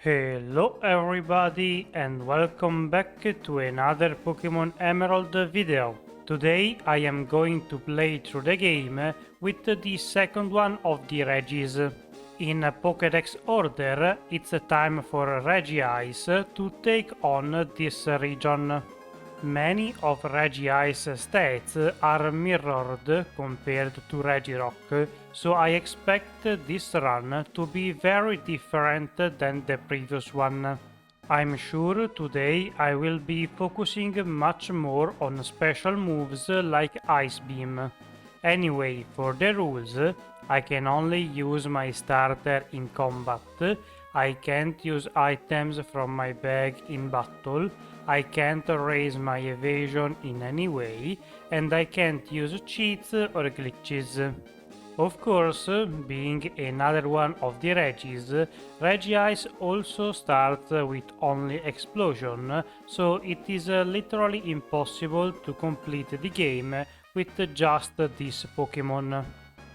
Hello everybody and welcome back to another Pokémon Emerald video. Today I am going to play through the game with the second one of the REGICE. In Pokédex order, it's time for REGICE to take on this region. Many of REGICE stats are mirrored compared to Regirock, so I expect this run to be very different than the previous one. I'm sure today I will be focusing much more on special moves like Ice Beam. Anyway, for the rules, I can only use my starter in combat, I can't use items from my bag in battle, I can't raise my evasion in any way, and I can't use cheats or glitches. Of course, being another one of the Regis, REGICE also starts with only explosion, so it is literally impossible to complete the game with just this Pokémon.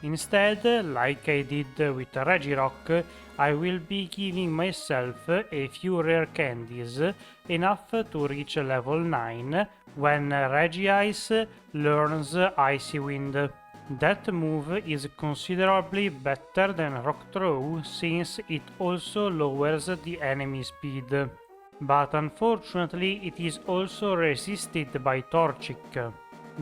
Instead, like I did with Regirock, I will be giving myself a few rare candies, enough to reach level 9, when REGICE learns Icy Wind. That move is considerably better than Rock Throw since it also lowers the enemy speed. But unfortunately it is also resisted by Torchic.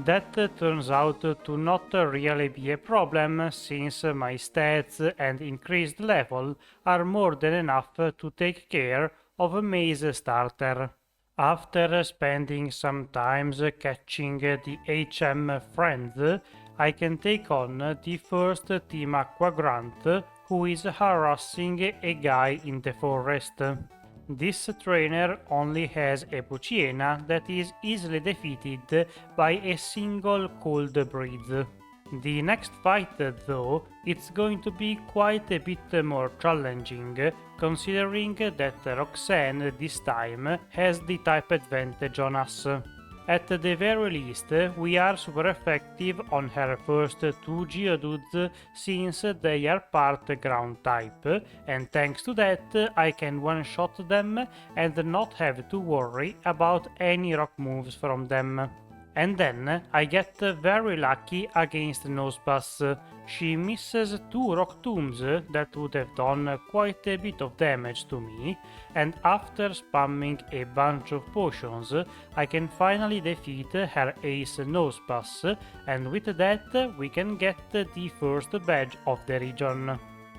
That turns out to not really be a problem since my stats and increased level are more than enough to take care of a Maze starter. After spending some time catching the HM friends, I can take on the first Team Aqua Grunt, who is harassing a guy in the forest. This trainer only has a Poochyena that is easily defeated by a single Cold Breeze. The next fight, though, it's going to be quite a bit more challenging, considering that Roxanne this time has the type advantage on us. At the very least, we are super effective on her first two Geodudes since they are part ground type, and thanks to that I can one-shot them and not have to worry about any rock moves from them. And then I get very lucky against Nosepass. She misses two Rock Tombs that would have done quite a bit of damage to me, and after spamming a bunch of potions, I can finally defeat her ace Nosepass, and with that we can get the first badge of the region.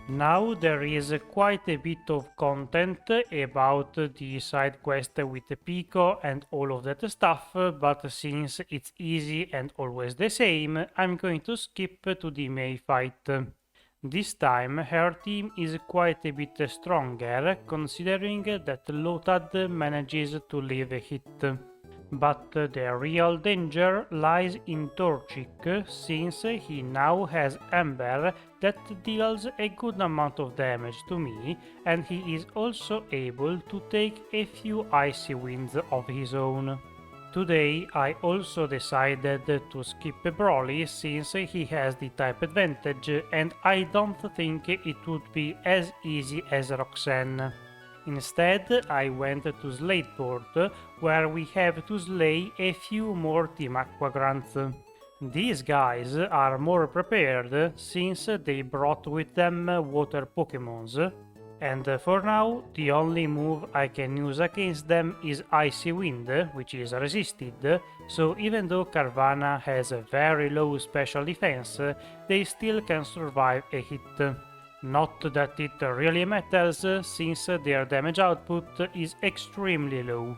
Now there is quite a bit of content about the side quest with Pico and all of that stuff, but since it's easy and always the same, I'm going to skip to the May fight. This time her team is quite a bit stronger, considering that Lotad manages to leave a hit. But the real danger lies in Torchic, since he now has Ember that deals a good amount of damage to me, and he is also able to take a few icy winds of his own. Today I also decided to skip Brawly since he has the type advantage, and I don't think it would be as easy as Roxanne. Instead, I went to Slateport, where we have to slay a few more Team Aqua Grunts. These guys are more prepared since they brought with them water Pokémons, and for now the only move I can use against them is Icy Wind, which is resisted, so even though Carvanha has a very low special defense, they still can survive a hit. Not that it really matters, since their damage output is extremely low.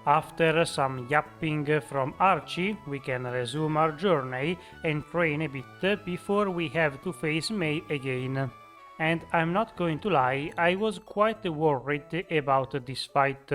After some yapping from Archie, we can resume our journey and train a bit before we have to face May again. And I'm not going to lie, I was quite worried about this fight.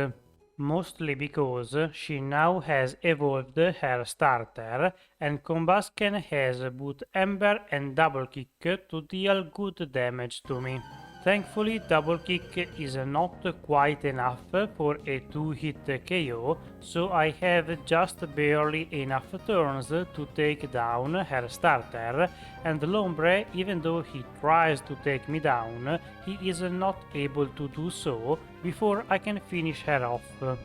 Mostly because she now has evolved her starter, and Combusken has both Ember and Double Kick to deal good damage to me. Thankfully, double kick is not quite enough for a 2-hit KO, so I have just barely enough turns to take down her starter, and Lombre, even though he tries to take me down, he is not able to do so before I can finish her off.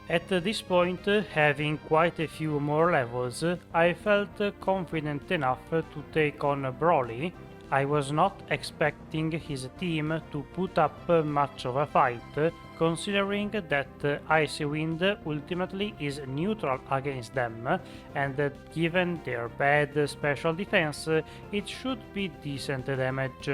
At this point, having quite a few more levels, I felt confident enough to take on Brawly. I was not expecting his team to put up much of a fight, considering that Icy Wind ultimately is neutral against them, and that given their bad special defense, it should be decent damage.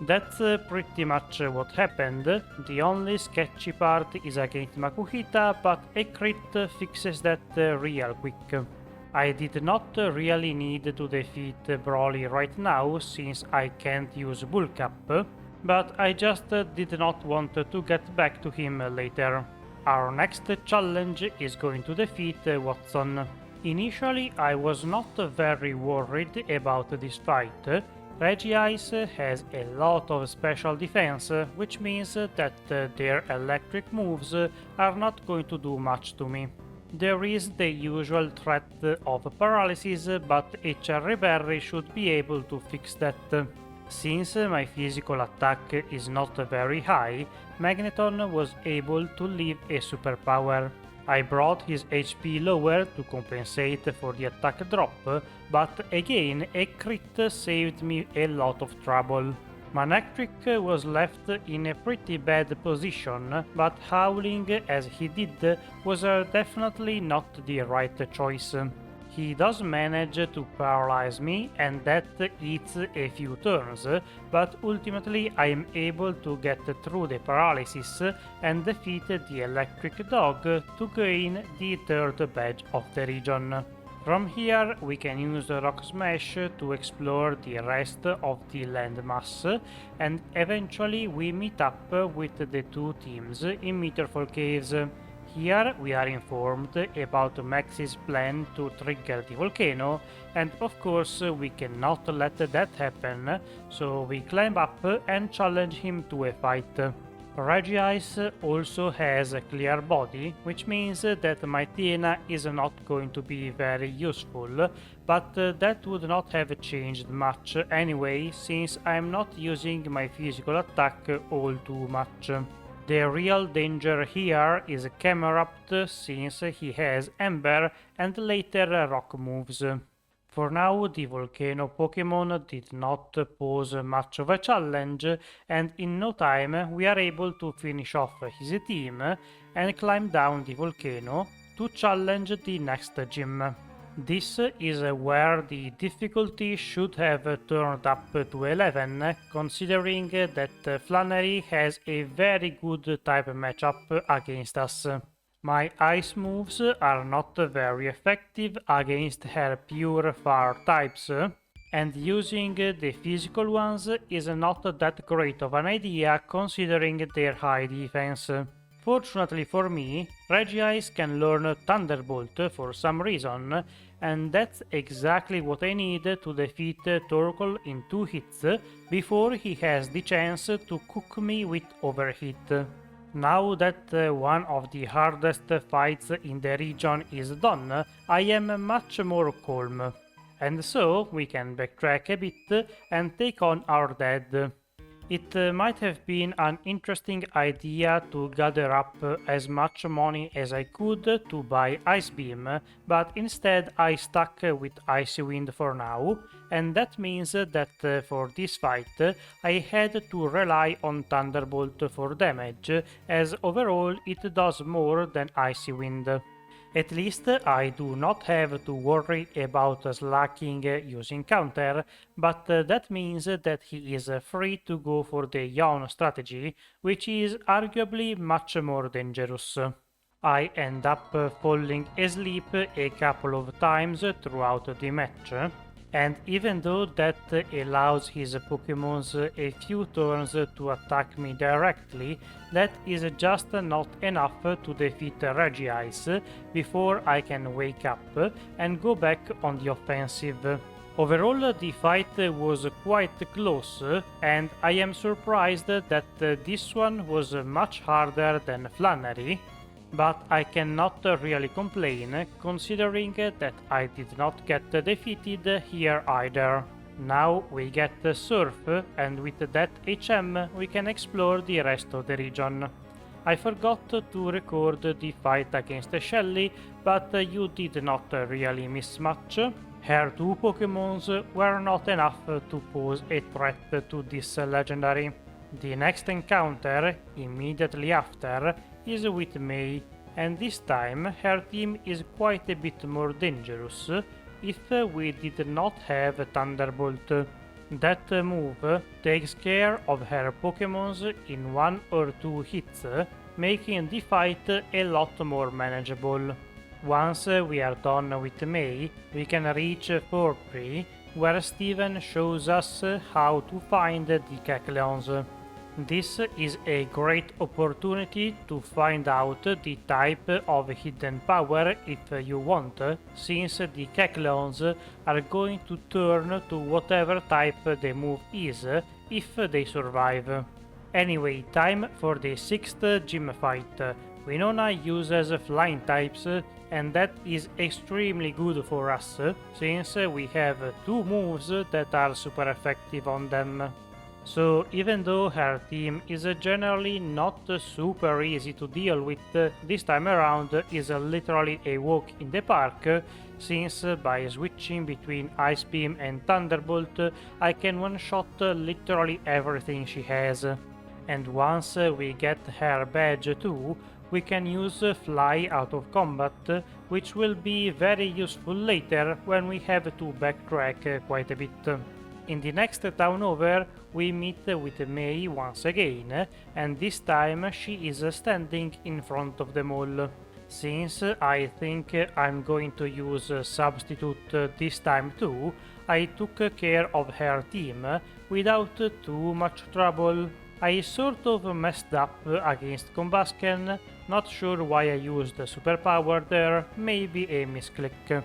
That's pretty much what happened. The only sketchy part is against Makuhita, but a crit fixes that real quick. I did not really need to defeat Brawly right now since I can't use Bulk Up, but I just did not want to get back to him later. Our next challenge is going to defeat Wattson. Initially I was not very worried about this fight. REGICE has a lot of special defense, which means that their electric moves are not going to do much to me. There is the usual threat of paralysis, but a Cherry Berry should be able to fix that. Since my physical attack is not very high, Magneton was able to leave a superpower. I brought his HP lower to compensate for the attack drop, but again a crit saved me a lot of trouble. Manectric was left in a pretty bad position, but howling as he did was definitely not the right choice. He does manage to paralyze me, and that eats a few turns, but ultimately I am able to get through the paralysis and defeat the electric dog to gain the third badge of the region. From here we can use Rock Smash to explore the rest of the landmass, and eventually we meet up with the two teams in Meterfall Caves. Here we are informed about Max's plan to trigger the volcano, and of course we cannot let that happen, so we climb up and challenge him to a fight. REGICE also has a clear body, which means that my Tiena is not going to be very useful, but that would not have changed much anyway, since I am not using my physical attack all too much. The real danger here is Camerupt, since he has Ember and later Rock moves. For now, the Volcano Pokémon did not pose much of a challenge, and in no time we are able to finish off his team and climb down the volcano to challenge the next gym. This is where the difficulty should have turned up to 11, considering that Flannery has a very good type matchup against us. My ice moves are not very effective against her pure fire types, and using the physical ones is not that great of an idea considering their high defense. Fortunately for me, REGICE can learn Thunderbolt for some reason, and that's exactly what I need to defeat Torkoal in 2 hits before he has the chance to cook me with Overheat. Now that one of the hardest fights in the region is done, I am much more calm. And so we can backtrack a bit and take on our dad. It might have been an interesting idea to gather up as much money as I could to buy Ice Beam, but instead I stuck with Icy Wind for now, and that means that for this fight I had to rely on Thunderbolt for damage, as overall it does more than Icy Wind. At least I do not have to worry about slacking using counter, but that means that he is free to go for the yawn strategy, which is arguably much more dangerous. I end up falling asleep a couple of times throughout the match, and even though that allows his Pokémons a few turns to attack me directly, that is just not enough to defeat REGICE before I can wake up and go back on the offensive. Overall, the fight was quite close, and I am surprised that this one was much harder than Flannery, but I cannot really complain, considering that I did not get defeated here either. Now we get Surf, and with that HM we can explore the rest of the region. I forgot to record the fight against Shelly, but you did not really miss much. Her two Pokémons were not enough to pose a threat to this legendary. The next encounter, immediately after, is with May, and this time her team is quite a bit more dangerous if we did not have Thunderbolt. That move takes care of her Pokémons in 1 or 2 hits, making the fight a lot more manageable. Once we are done with May, we can reach Fortree, where Steven shows us how to find the Kecleons. This is a great opportunity to find out the type of hidden power if you want, since the Kecleons are going to turn to whatever type the move is if they survive. Anyway, time for the 6th gym fight. Winona uses flying types, and that is extremely good for us, since we have 2 moves that are super effective on them. So even though her team is generally not super easy to deal with, this time around is literally a walk in the park, since by switching between Ice Beam and Thunderbolt I can one-shot literally everything she has. And once we get her badge too, we can use Fly out of combat, which will be very useful later when we have to backtrack quite a bit. In the next town over, we meet with May once again, and this time she is standing in front of them all. Since I think I'm going to use Substitute this time too, I took care of her team without too much trouble. I sort of messed up against Combusken, not sure why I used Superpower there, maybe a misclick.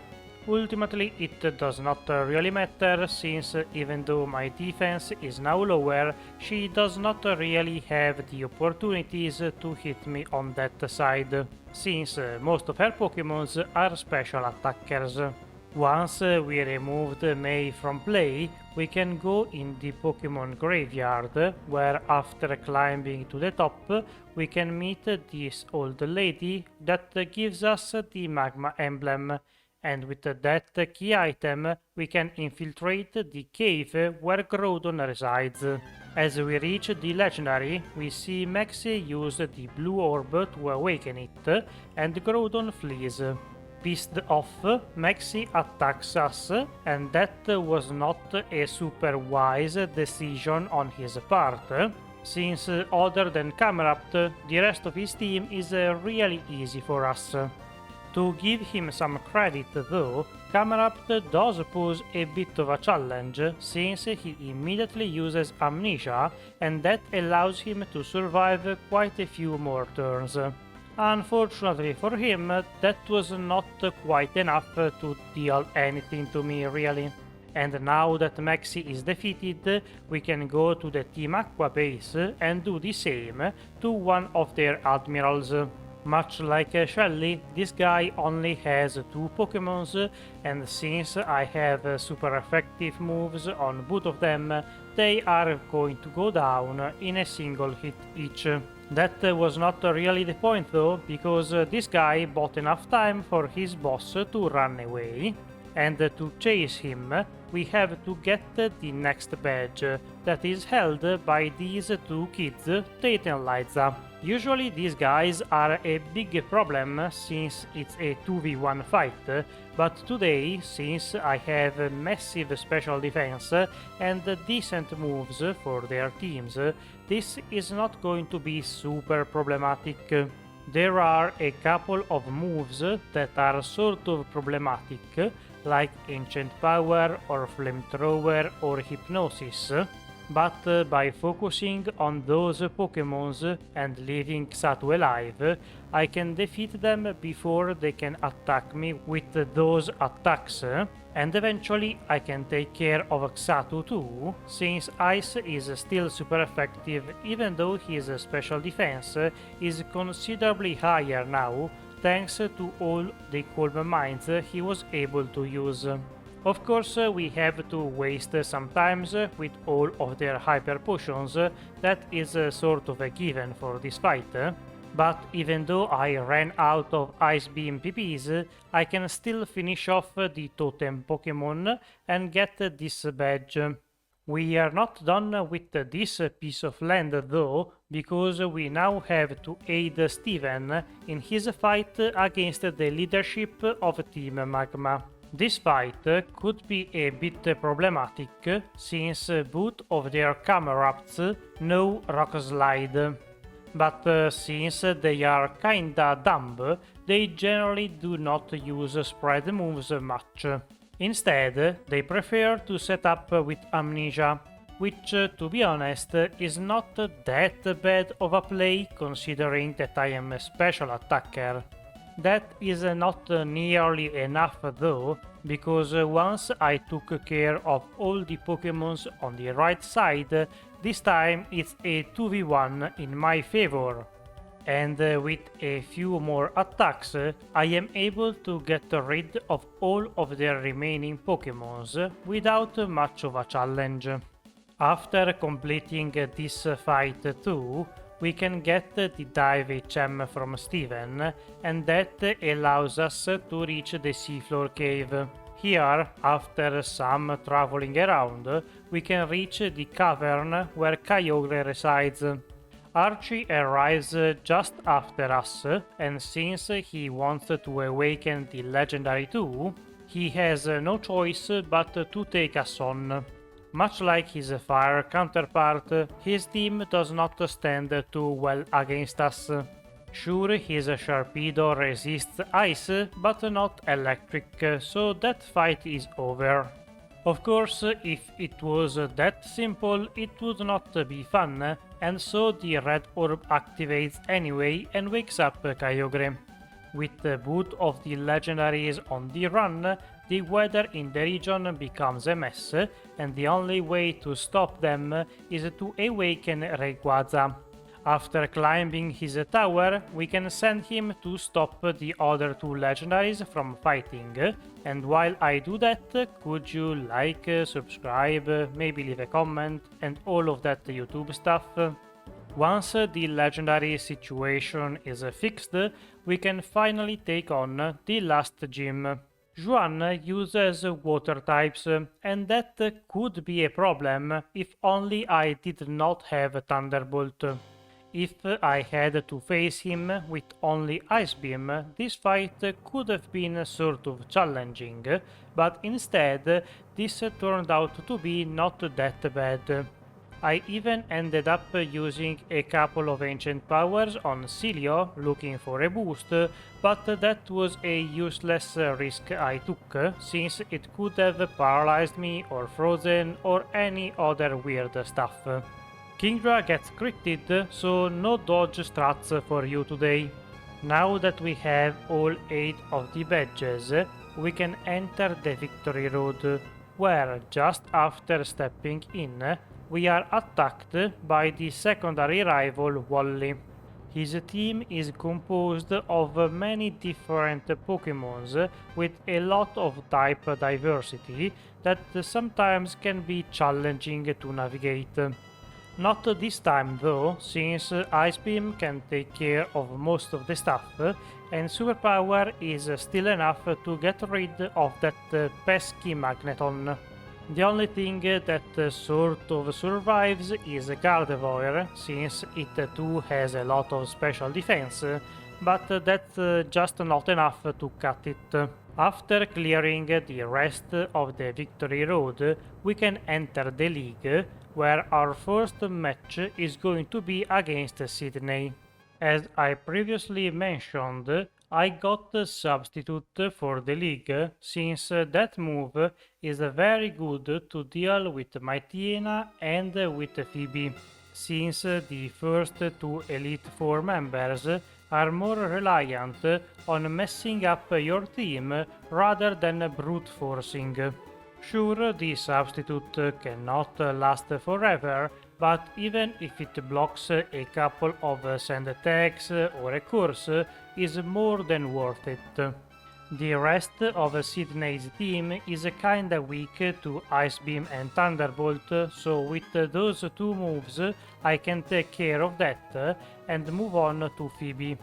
Ultimately, it does not really matter, since even though my defense is now lower, she does not really have the opportunities to hit me on that side, since most of her Pokémons are special attackers. Once we removed May from play, we can go in the Pokémon graveyard, where after climbing to the top, we can meet this old lady that gives us the Magma emblem. And with that key item, we can infiltrate the cave where Groudon resides. As we reach the legendary, we see Maxie use the blue orb to awaken it, and Groudon flees. Pissed off, Maxie attacks us, and that was not a super wise decision on his part, since other than Camerupt, the rest of his team is really easy for us. To give him some credit though, Camerupt does pose a bit of a challenge, since he immediately uses Amnesia, and that allows him to survive quite a few more turns. Unfortunately for him, that was not quite enough to deal anything to me really. And now that Maxie is defeated, we can go to the Team Aqua base and do the same to one of their admirals. Much like Shelly, this guy only has 2 Pokémons, and since I have super effective moves on both of them, they are going to go down in a single hit each. That was not really the point though, because this guy bought enough time for his boss to run away, and to chase him, we have to get the next badge, that is held by these 2 kids, Tate and Liza. Usually these guys are a big problem since it's a 2v1 fight, but today, since I have massive special defense and decent moves for their teams, this is not going to be super problematic. There are a couple of moves that are sort of problematic, like Ancient Power or Flamethrower or Hypnosis, but by focusing on those Pokémons and leaving Xatu alive, I can defeat them before they can attack me with those attacks, and eventually I can take care of Xatu too, since Ice is still super effective even though his special defense is considerably higher now, thanks to all the Calm Minds he was able to use. Of course, we have to waste some times with all of their hyper potions, that is sort of a given for this fight. But even though I ran out of Ice Beam PPs, I can still finish off the Totem Pokémon and get this badge. We are not done with this piece of land though, because we now have to aid Steven in his fight against the leadership of Team Magma. This fight could be a bit problematic, since both of their Camerats know Rock Slide. But since they are kinda dumb, they generally do not use spread moves much. Instead, they prefer to set up with Amnesia, which, to be honest, is not that bad of a play considering that I am a special attacker. That is not nearly enough though, because once I took care of all the Pokémons on the right side, this time it's a 2v1 in my favor. And with a few more attacks, I am able to get rid of all of their remaining Pokémons without much of a challenge. After completing this fight too, we can get the Dive HM from Steven, and that allows us to reach the seafloor cave. Here, after some traveling around, we can reach the cavern where Kyogre resides. Archie arrives just after us, and since he wants to awaken the legendary too, he has no choice but to take us on. Much like his fire counterpart, his team does not stand too well against us. Sure, his Sharpedo resists ice, but not electric, so that fight is over. Of course, if it was that simple, it would not be fun, and so the red orb activates anyway and wakes up Kyogre. With both of the legendaries on the run, the weather in the region becomes a mess, and the only way to stop them is to awaken Rayquaza. After climbing his tower, we can send him to stop the other two legendaries from fighting, and while I do that, could you like, subscribe, maybe leave a comment, and all of that YouTube stuff? Once the legendary situation is fixed, we can finally take on the last gym. Juan uses water types, and that could be a problem if only I did not have Thunderbolt. If I had to face him with only Ice Beam, this fight could have been sort of challenging, but instead this turned out to be not that bad. I even ended up using a couple of ancient powers on Cilio looking for a boost, but that was a useless risk I took, since it could have paralyzed me or frozen or any other weird stuff. Kingdra gets critted, so no dodge strats for you today. Now that we have all 8 of the badges, we can enter the Victory Road, where just after stepping in, we are attacked by the secondary rival Wally. His team is composed of many different Pokémons with a lot of type diversity that sometimes can be challenging to navigate. Not this time though, since Ice Beam can take care of most of the stuff, and Superpower is still enough to get rid of that pesky Magneton. The only thing that sort of survives is Gardevoir, since it too has a lot of special defense, but that's just not enough to cut it. After clearing the rest of the Victory Road, we can enter the league, where our first match is going to be against Sidney. As I previously mentioned, I got the substitute for the league since that move is very good to deal with Maitiena and with Phoebe, since the first two Elite Four members are more reliant on messing up your team rather than brute forcing. Sure, the substitute cannot last forever, but even if it blocks a couple of sand attacks or a curse, is more than worth it. The rest of Sidney's team is kinda weak to Ice Beam and Thunderbolt, so with those two moves I can take care of that and move on to Phoebe.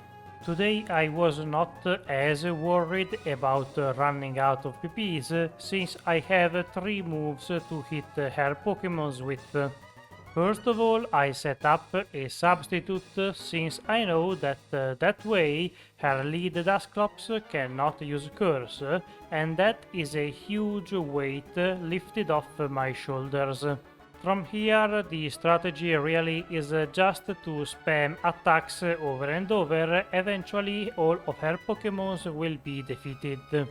Today I was not as worried about running out of PPs since I have 3 moves to hit her Pokémons with. First of all, I set up a substitute since I know that that way her lead Dusclops cannot use Curse, and that is a huge weight lifted off my shoulders. From here, the strategy really is just to spam attacks over and over. Eventually all of her Pokémons will be defeated.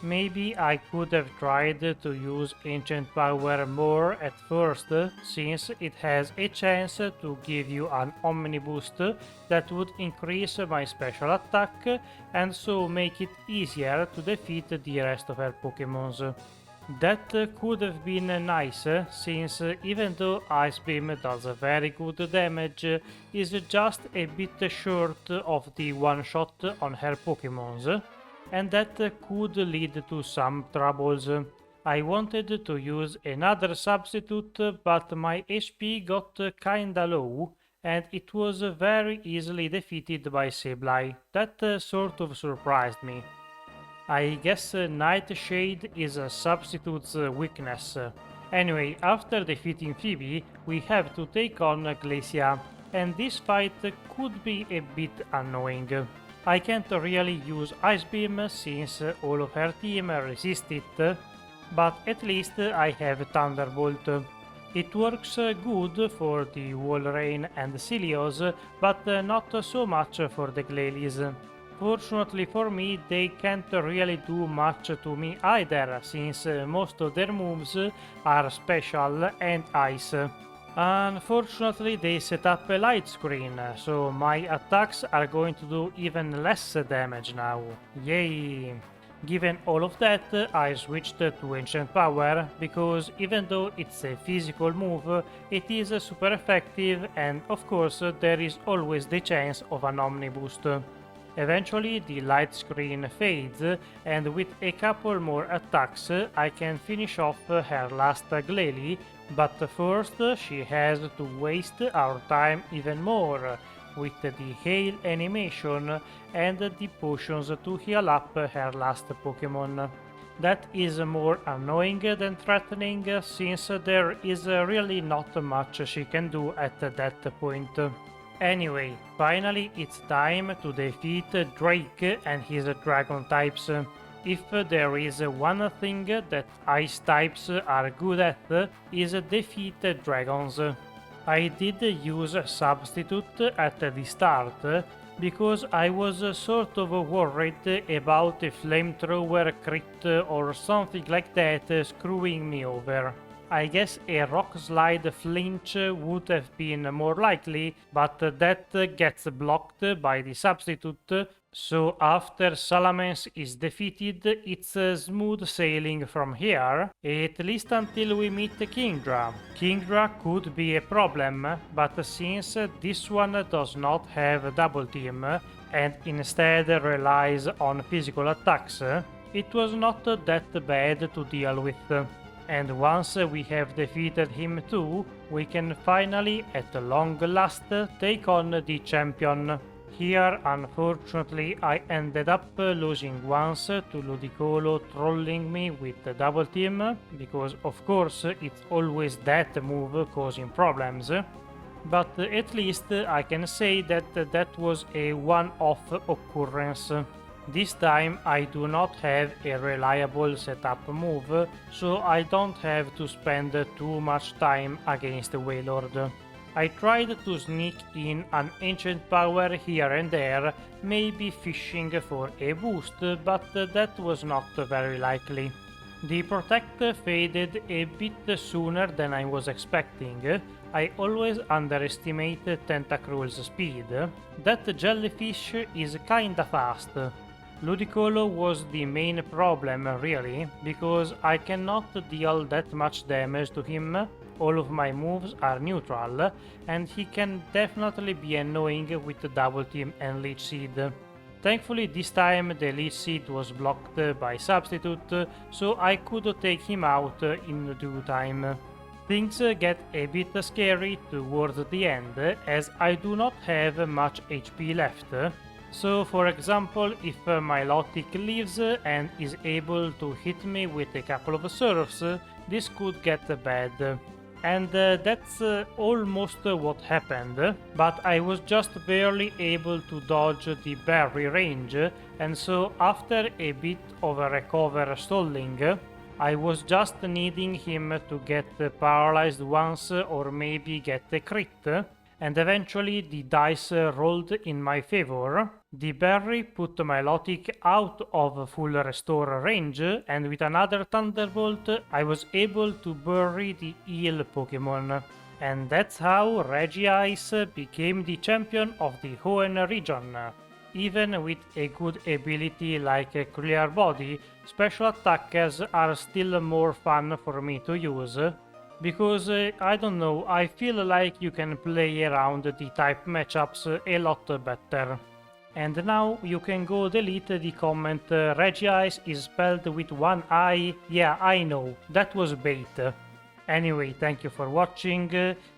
Maybe I could have tried to use Ancient Power more at first, since it has a chance to give you an Omni Boost that would increase my special attack and so make it easier to defeat the rest of her Pokémons. That could have been nice, since even though Ice Beam does very good damage, is just a bit short of the one-shot on her Pokémons, and that could lead to some troubles. I wanted to use another substitute, but my HP got kinda low, and it was very easily defeated by Sableye. That sort of surprised me. I guess Nightshade is a substitute's weakness. Anyway, after defeating Phoebe, we have to take on Glacia, and this fight could be a bit annoying. I can't really use Ice Beam since all of her team resist it, but at least I have Thunderbolt. It works good for the Walrein and Celios, but not so much for the Glalis. Fortunately for me, they can't really do much to me either, since most of their moves are special and ice. Unfortunately, they set up a light screen, so my attacks are going to do even less damage now. Yay! Given all of that, I switched to Ancient Power, because even though it's a physical move, it is super effective and of course there is always the chance of an Omni Boost. Eventually the light screen fades, and with a couple more attacks I can finish off her last Glalie, but first she has to waste our time even more with the hail animation and the potions to heal up her last Pokémon. That is more annoying than threatening, since there is really not much she can do at that point. Anyway, finally it's time to defeat Drake and his dragon types. If there is one thing that ice types are good at, is defeat dragons. I did use substitute at the start, because I was sort of worried about a flamethrower crit or something like that screwing me over. I guess a rock slide flinch would have been more likely, but that gets blocked by the substitute, so after Salamence is defeated, it's smooth sailing from here, at least until we meet Kingdra. Kingdra could be a problem, but since this one does not have double team, and instead relies on physical attacks, it was not that bad to deal with. And once we have defeated him too, we can finally, at long last, take on the champion. Here, unfortunately, I ended up losing once to Ludicolo trolling me with the double team, because of course it's always that move causing problems. But at least I can say that that was a one-off occurrence. This time I do not have a reliable setup move, so I don't have to spend too much time against Wailord. I tried to sneak in an ancient power here and there, maybe fishing for a boost, but that was not very likely. The protect faded a bit sooner than I was expecting. I always underestimate Tentacruel's speed. That jellyfish is kinda fast. Ludicolo was the main problem really, because I cannot deal that much damage to him. All of my moves are neutral, and he can definitely be annoying with Double Team and Leech Seed. Thankfully this time the Leech Seed was blocked by Substitute, so I could take him out in due time. Things get a bit scary towards the end, as I do not have much HP left. So for example, if my Lotic lives and is able to hit me with a couple of surfs, this could get bad. And that's almost what happened, but I was just barely able to dodge the berry range, and so after a bit of a recover stalling, I was just needing him to get paralyzed once or maybe get a crit, and eventually the dice rolled in my favor. The berry put my Lotic out of full restore range, and with another Thunderbolt I was able to bury the eel Pokémon. And that's how REGICE became the champion of the Hoenn region. Even with a good ability like Clear Body, special attackers are still more fun for me to use. Because, I don't know, I feel like you can play around the type matchups a lot better. And now you can go delete the comment REGICE is spelled with one I. Yeah, I know, that was bait. Anyway, thank you for watching.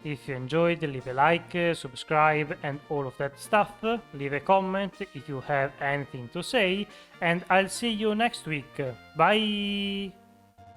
If you enjoyed, leave a like, subscribe and all of that stuff. Leave a comment if you have anything to say, and I'll see you next week. Bye!